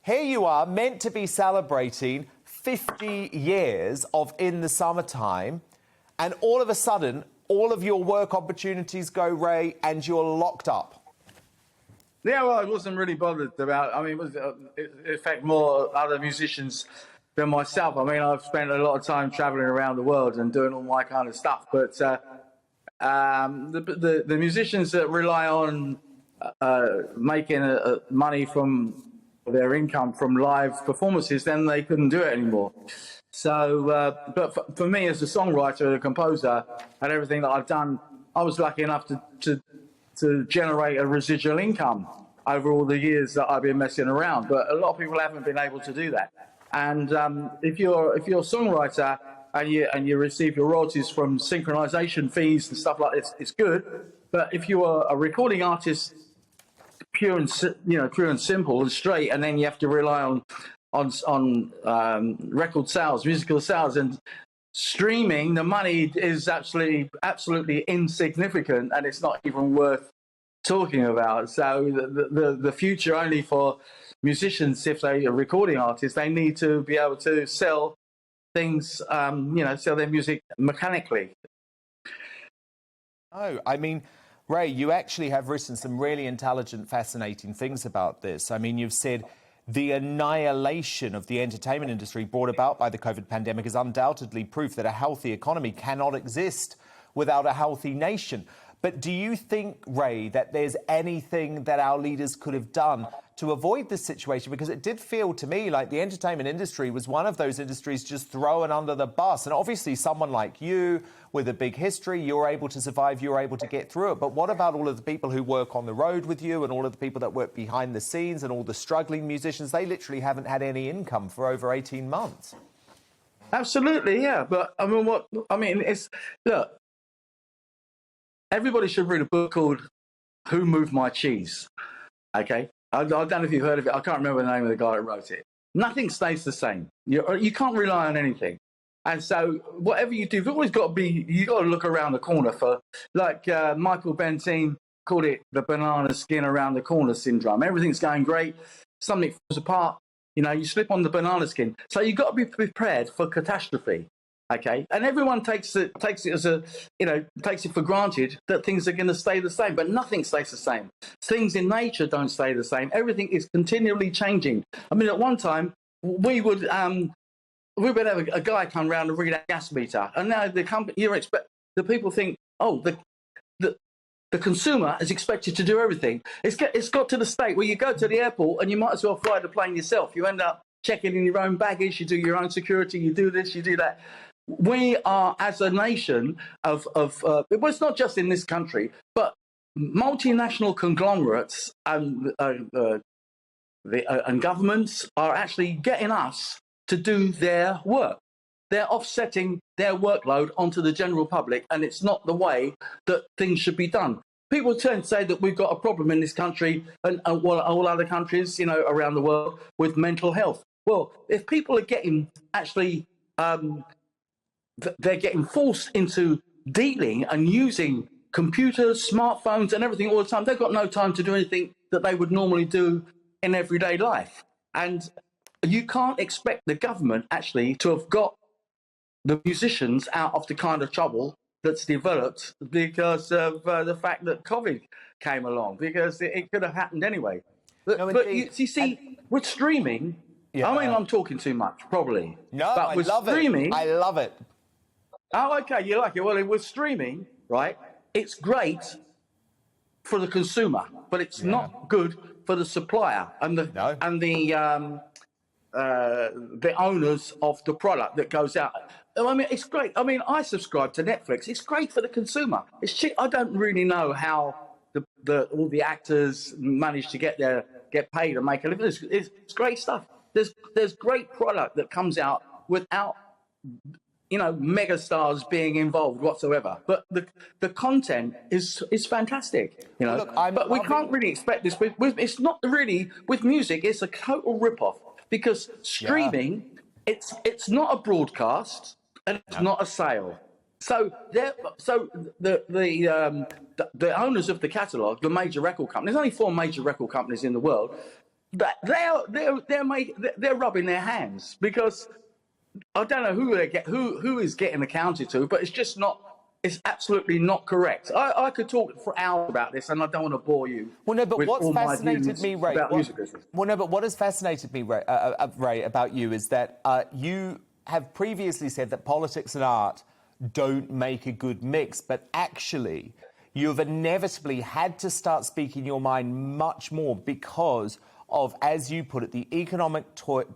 here you are, meant to be celebrating 50 years of In the Summertime, and all of a sudden, all of your work opportunities go, Ray, and you're locked up. Yeah, well, I wasn't really bothered about. I mean, it was, it affect more other musicians than myself. I mean, I've spent a lot of time traveling around the world and doing all my kind of stuff. But the musicians that rely on making money from their income from live performances, then they couldn't do it anymore. So, but for me as a songwriter, a composer, and everything that I've done, I was lucky enough to generate a residual income over all the years that I've been messing around. But a lot of people haven't been able to do that. And if you're a songwriter and you receive your royalties from synchronization fees and stuff like this, it's good. But if you are a recording artist, pure and simple and straight, and then you have to rely on record sales, musical sales, and streaming, the money is absolutely insignificant, and it's not even worth talking about. So the future only for musicians, if they are recording artists, they need to be able to sell things, sell their music mechanically. Oh, I mean, Ray, you actually have written some really intelligent, fascinating things about this. I mean, you've said the annihilation of the entertainment industry brought about by the COVID pandemic is undoubtedly proof that a healthy economy cannot exist without a healthy nation. But do you think, Ray, that there's anything that our leaders could have done to avoid this situation? Because it did feel to me like the entertainment industry was one of those industries just thrown under the bus. And obviously someone like you with a big history, you're able to survive, you're able to get through it. But what about all of the people who work on the road with you and all of the people that work behind the scenes and all the struggling musicians? They literally haven't had any income for over 18 months. Absolutely, yeah. But look, everybody should read a book called Who Moved My Cheese? Okay? I don't know if you've heard of it. I can't remember the name of the guy that wrote it. Nothing stays the same. You can't rely on anything. And so whatever you do, you've always got to look around the corner for, like Michael Bentine called it, the banana skin around the corner syndrome. Everything's going great. Something falls apart. You slip on the banana skin. So you've got to be prepared for catastrophe. Okay, and everyone takes it as takes it for granted that things are going to stay the same, but nothing stays the same. Things in nature don't stay the same. Everything is continually changing. I mean, at one time we would have a guy come round and read a gas meter, and now the people think, oh, the consumer is expected to do everything. It's got to the state where you go to the airport and you might as well fly the plane yourself. You end up checking in your own baggage, you do your own security, you do this, you do that. We are, as a nation it's not just in this country, but multinational conglomerates and governments are actually getting us to do their work. They're offsetting their workload onto the general public, and it's not the way that things should be done. People tend to say that we've got a problem in this country and all other countries, around the world with mental health. Well, if people are getting they're getting forced into dealing and using computers, smartphones and everything all the time. They've got no time to do anything that they would normally do in everyday life. And you can't expect the government actually to have got the musicians out of the kind of trouble that's developed because of the fact that COVID came along, because it could have happened anyway. But you see, with streaming, I mean, I'm talking too much, probably. No, but with streaming, I love it. Oh, okay, you like it. Well, with streaming, right, it's great for the consumer, but it's not good for the supplier and the owners of the product that goes out. I mean, it's great. I mean, I subscribe to Netflix. It's great for the consumer. It's cheap. I don't really know how all the actors manage to get paid and make a living. It's great stuff. There's great product that comes out without mega stars being involved whatsoever, but the content is fantastic. Look, but we can't really expect this. It's not really with music. It's a total rip-off because streaming, it's not a broadcast and it's not a sale. So the owners of the catalogue, the major record companies, there's only 4 major record companies in the world. that they're rubbing their hands, because I don't know who is getting accounted to, but it's just not. It's absolutely not correct. I could talk for hours about this, and I don't want to bore you. Well, no, but with what's all my fascinated views me, Ray, about music business. well, no, but what has fascinated me, Ray, about you is that you have previously said that politics and art don't make a good mix, but actually you've inevitably had to start speaking your mind much more because of, as you put it, the economic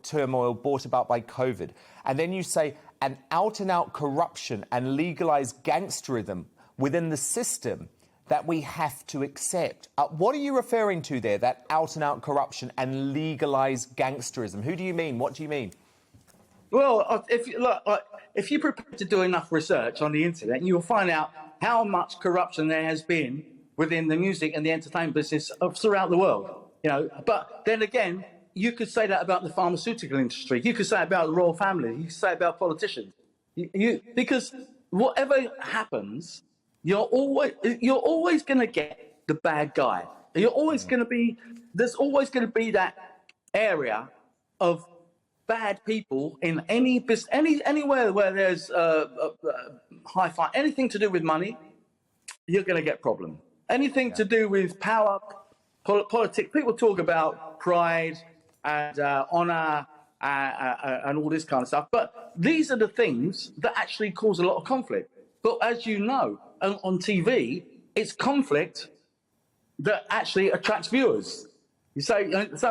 turmoil brought about by COVID. And then you say an out-and-out corruption and legalised gangsterism within the system that we have to accept. What are you referring to there, that out-and-out corruption and legalised gangsterism? Who do you mean? What do you mean? Well, if you prepare to do enough research on the internet, you will find out how much corruption there has been within the music and the entertainment business throughout the world. You know, but then again, you could say that about the pharmaceutical industry. You could say it about the royal family. You could say it about politicians. Because whatever happens, you're always going to get the bad guy. You're always going to be. There's always going to be that area of bad people in any business, anywhere where there's hi-fi, anything to do with money, you're going to get problem. Anything to do with power, politics. People talk about pride and honor and all this kind of stuff, but these are the things that actually cause a lot of conflict. But as you know, on TV, it's conflict that actually attracts viewers. So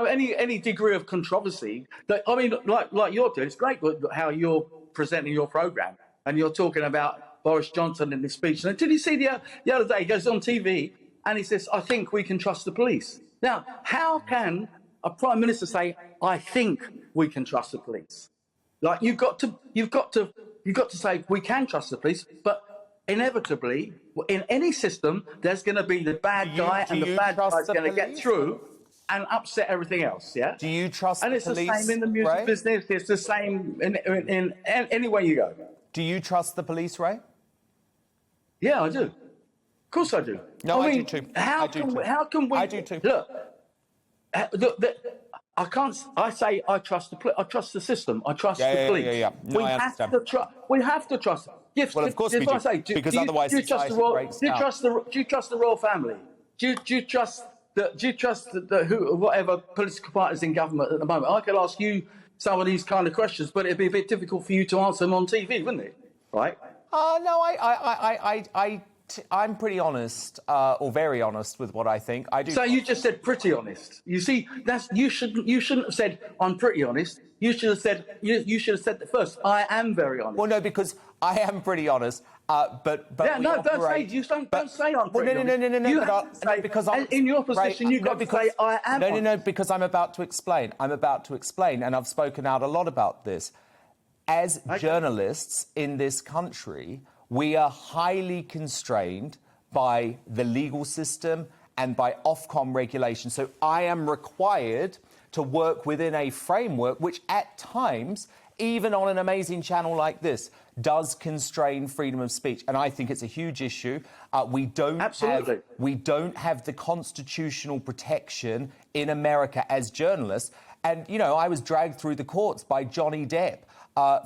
any degree of controversy, that, I mean, like you're doing, it's great how you're presenting your program, and you're talking about Boris Johnson in this speech. And did you see the other day, he goes on TV and he says, "I think we can trust the police." Now, how can a prime minister say, "I think we can trust the police"? Like, you've got to say we can trust the police, but inevitably, in any system, there's going to be the bad guy, and the bad guy's going to get through and upset everything else. Yeah. Do you trust and the it's police? The same in the music Ray? business. It's the same in anywhere you go. Do you trust the police, Ray? Yeah, I do. Of course, I do. No, I mean, do too. How can we? I do too. Look, I can't. I say I trust the police. I trust the system. I trust the police. No, we I have understand. to trust. We have to trust. Yes, Well, of course we do. Because otherwise society breaks down. Do you trust the royal family? Do you trust whatever political parties in government at the moment? I could ask you some of these kind of questions, but it'd be a bit difficult for you to answer them on TV, wouldn't it? Right? No, I'm pretty honest, or very honest with what I think. I do. So you just said pretty honest. You see, you shouldn't have said I'm pretty honest. You should have said that first. I am very honest. Well, no, because I am pretty honest. But yeah, we no, operate... don't say I'm pretty honest. No. You have to say, because I'm, in your position, you've got to say I am. No, because I'm about to explain. And I've spoken out a lot about this. As journalists in this country, we are highly constrained by the legal system and by Ofcom regulation. So I am required to work within a framework which at times, even on an amazing channel like this, does constrain freedom of speech. And I think it's a huge issue. We don't have the constitutional protection in America as journalists. And, you know, I was dragged through the courts by Johnny Depp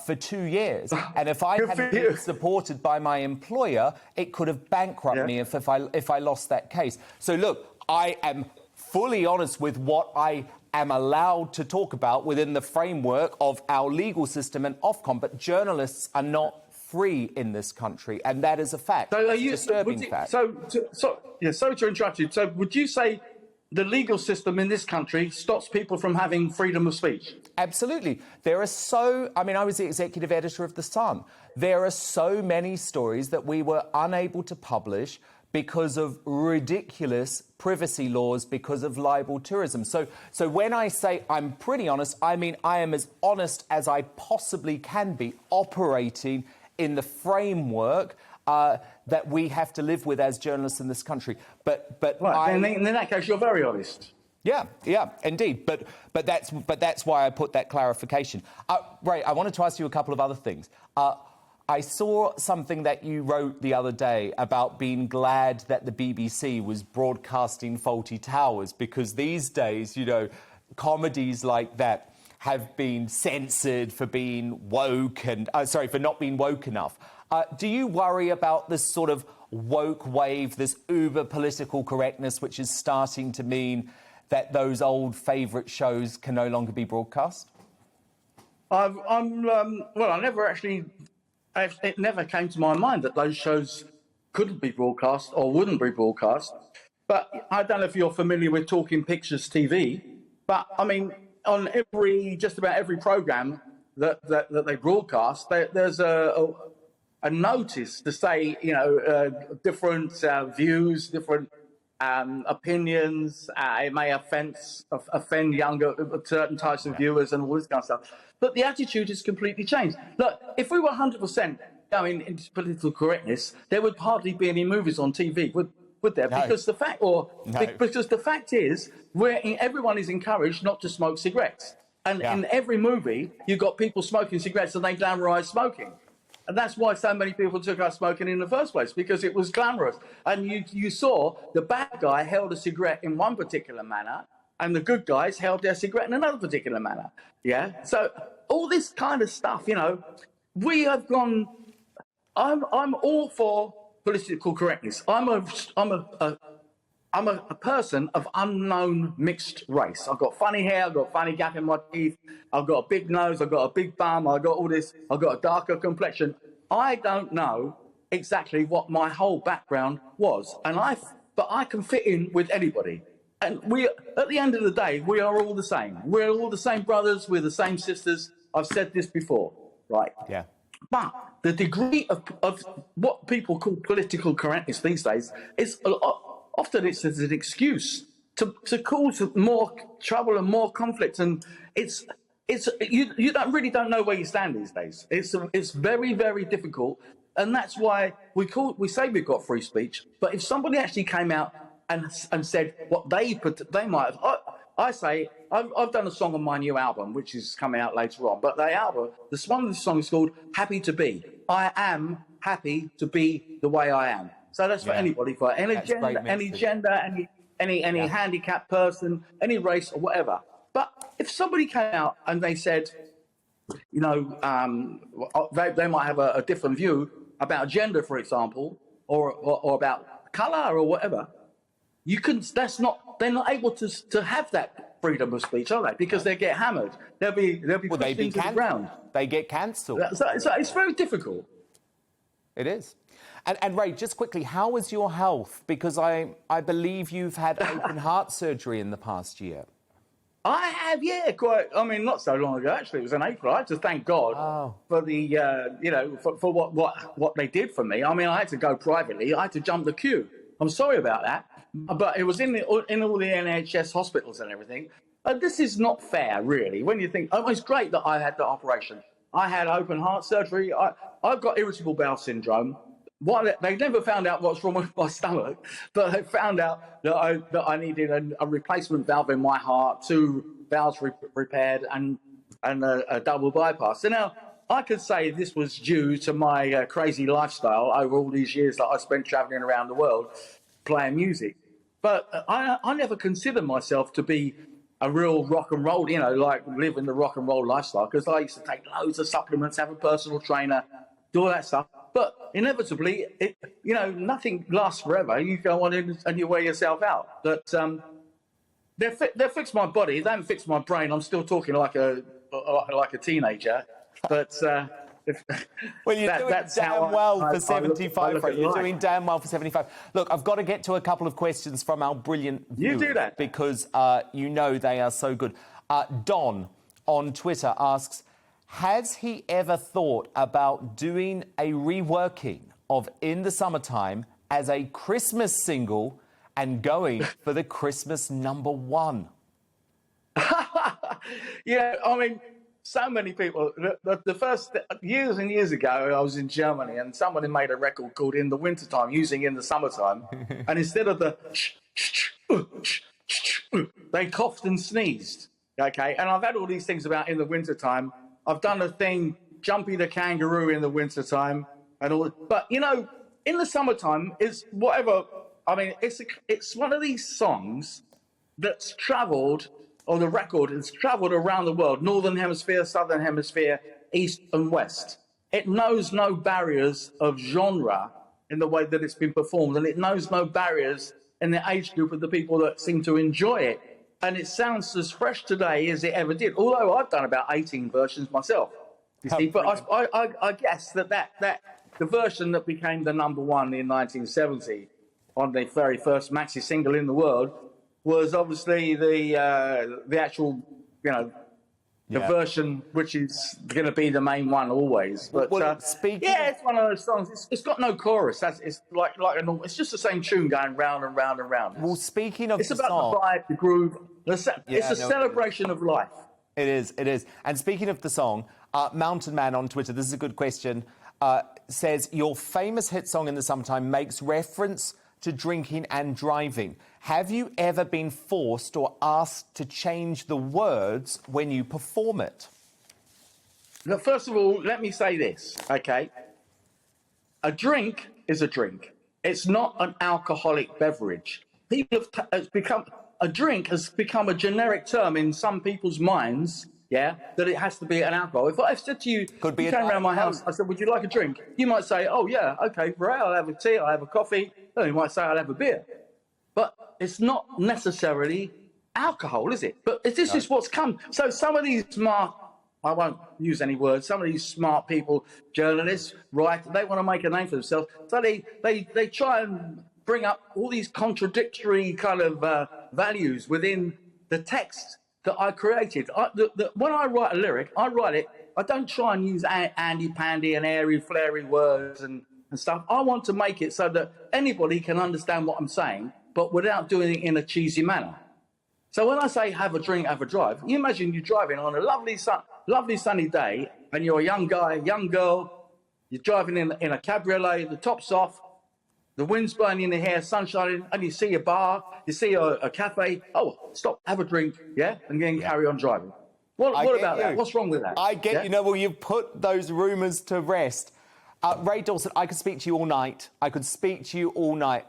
for 2 years. And if I hadn't been supported by my employer, it could have bankrupted me if I lost that case. So, look, I am fully honest with what I am allowed to talk about within the framework of our legal system and Ofcom, but journalists are not free in this country, and that is a fact. So it's a disturbing fact. Sorry to interrupt you. So would you say the legal system in this country stops people from having freedom of speech? Absolutely. I was the executive editor of The Sun. There are so many stories that we were unable to publish because of ridiculous privacy laws, because of libel tourism. So when I say I'm pretty honest, I mean I am as honest as I possibly can be, operating in the framework that we have to live with as journalists in this country. But right, in that case, you're very honest. Yeah, indeed. But that's why I put that clarification. Ray, I wanted to ask you a couple of other things. I saw something that you wrote the other day about being glad that the BBC was broadcasting Faulty Towers, because these days, you know, comedies like that have been censored for being woke and, for not being woke enough. Do you worry about this sort of woke wave, this uber political correctness, which is starting to mean that those old favourite shows can no longer be broadcast? Well, I never actually, it never came to my mind that those shows couldn't be broadcast or wouldn't be broadcast. But I don't know if you're familiar with Talking Pictures TV, but I mean, on just about every program that they broadcast, there's a notice to say, different views, different opinions. It may offend younger, certain types of viewers and all this kind of stuff. But the attitude has completely changed. Look, if we were 100% going into political correctness, there would hardly be any movies on TV, would there? No. Because the fact is, everyone is encouraged not to smoke cigarettes. And in every movie, you've got people smoking cigarettes and they glamorise smoking. And that's why so many people took up smoking in the first place, because it was glamorous. And you saw the bad guy held a cigarette in one particular manner and the good guys held their cigarette in another particular manner. Yeah. So all this kind of stuff, we have gone. I'm all for political correctness. I'm a person of unknown mixed race. I've got funny hair, I've got a funny gap in my teeth, I've got a big nose, I've got a big bum, I've got all this, I've got a darker complexion. I don't know exactly what my whole background was, but I can fit in with anybody. And at the end of the day, we are all the same. We're all the same brothers, we're the same sisters. I've said this before, right? Yeah. But the degree of what people call political correctness these days is often it's as an excuse to cause more trouble and more conflict, and you don't know where you stand these days. It's very, very difficult, and that's why we say we've got free speech. But if somebody actually came out and said what they might have, I say I've done a song on my new album, which is coming out later on. But one of the songs is called "Happy to Be." I am happy to be the way I am. So that's for anybody, for any gender, any handicapped person, any race or whatever. But if somebody came out and they said, they might have a different view about gender, for example, or about colour or whatever, they're not able to have that freedom of speech, are they? Because they get hammered. They'll be pushed into the ground. They get cancelled. So it's very difficult. It is. And Ray, just quickly, how is your health? Because I believe you've had open heart surgery in the past year. I have, yeah, quite. I mean, not so long ago, actually. It was in April. I had to thank God for the, for what they did for me. I mean, I had to go privately. I had to jump the queue. I'm sorry about that. But it was in all the NHS hospitals and everything. This is not fair, really, when you think, it's great that I had the operation. I had open heart surgery. I've got irritable bowel syndrome. They never found out what's wrong with my stomach, but they found out that I needed a replacement valve in my heart, 2 valves repaired, and a double bypass. So now I could say this was due to my crazy lifestyle over all these years that I spent traveling around the world playing music. But I never considered myself to be a real rock and roll, like living the rock and roll lifestyle, because I used to take loads of supplements, have a personal trainer, do all that stuff. But inevitably, nothing lasts forever. You go on in and you wear yourself out. But they fixed my body. They haven't fixed my brain. I'm still talking like a teenager. But well, you're doing damn well for 75. You're doing damn well for 75. Look, I've got to get to a couple of questions from our brilliant viewers. You do that because they are so good. Don on Twitter asks, has he ever thought about doing a reworking of In the Summertime as a Christmas single and going for the Christmas #1? Yeah, I mean, so many people. The first years and years ago, I was in Germany and somebody made a record called In the Wintertime using In the Summertime. And instead of the they coughed and sneezed. Okay, and I've had all these things about In the Wintertime. I've done a thing, Jumpy the Kangaroo in the wintertime and all. But, In the Summertime is whatever. I mean, it's one of these songs that's travelled of the record has travelled around the world, Northern Hemisphere, Southern Hemisphere, East and West. It knows no barriers of genre in the way that it's been performed, and it knows no barriers in the age group of the people that seem to enjoy it. And it sounds as fresh today as it ever did, although I've done about 18 versions myself, you see. But I guess that the version that became the #1 in 1970 on the very first maxi single in the world was obviously the actual, you know, the version which is going to be the main one always. But yeah, it's one of those songs. It's got no chorus. It's like it's just the same tune going round and round and round. Well, speaking of it's the about song, the vibe, the groove. It's a celebration of life. It is. It is. And speaking of the song, Mountain Man on Twitter, this is a good question, says your famous hit song in the summertime makes reference to drinking and driving. Have you ever been forced or asked to change the words when you perform it? Now, first of all, let me say this, okay? A drink is a drink. It's not an alcoholic beverage. A drink has become a generic term in some people's minds, yeah, that it has to be an alcohol. If I said to you, you came around my house, I said, would you like a drink? You might say, oh, yeah, okay, right, I'll have a tea, I'll have a coffee. You might say, I'll have a beer. But it's not necessarily alcohol, is it? But this is what's come. So some of these smart, I won't use any words, some of these smart people, journalists, writers, they want to make a name for themselves. So they try and bring up all these contradictory kind of values within the text that I created. When I write a lyric, I don't try and use handy-pandy and airy-flary words and stuff. I want to make it so that anybody can understand what I'm saying, but without doing it in a cheesy manner. So when I say have a drink, have a drive, you imagine you're driving on a lovely sunny day, and you're a young guy, young girl, you're driving in a cabriolet, the top's off, the wind's blowing in the hair, sun shining, and you see a bar, you see a cafe. Oh, stop, have a drink, yeah, and then carry on driving. What about that? What's wrong with that? I get you. No, well, you've put those rumours to rest. Ray Dorset, I could speak to you all night.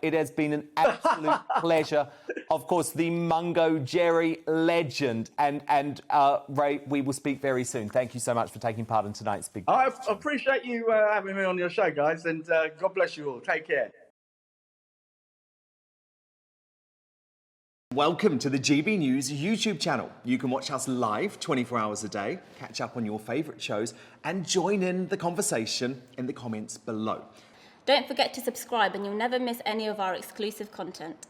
It has been an absolute pleasure. Of course, the Mungo Jerry legend. And Ray, we will speak very soon. Thank you so much for taking part in tonight's Big I appreciate you having me on your show, guys, and God bless you all. Take care. Welcome to the GB News YouTube channel. You can watch us live 24 hours a day, catch up on your favourite shows, and join in the conversation in the comments below. Don't forget to subscribe and you'll never miss any of our exclusive content.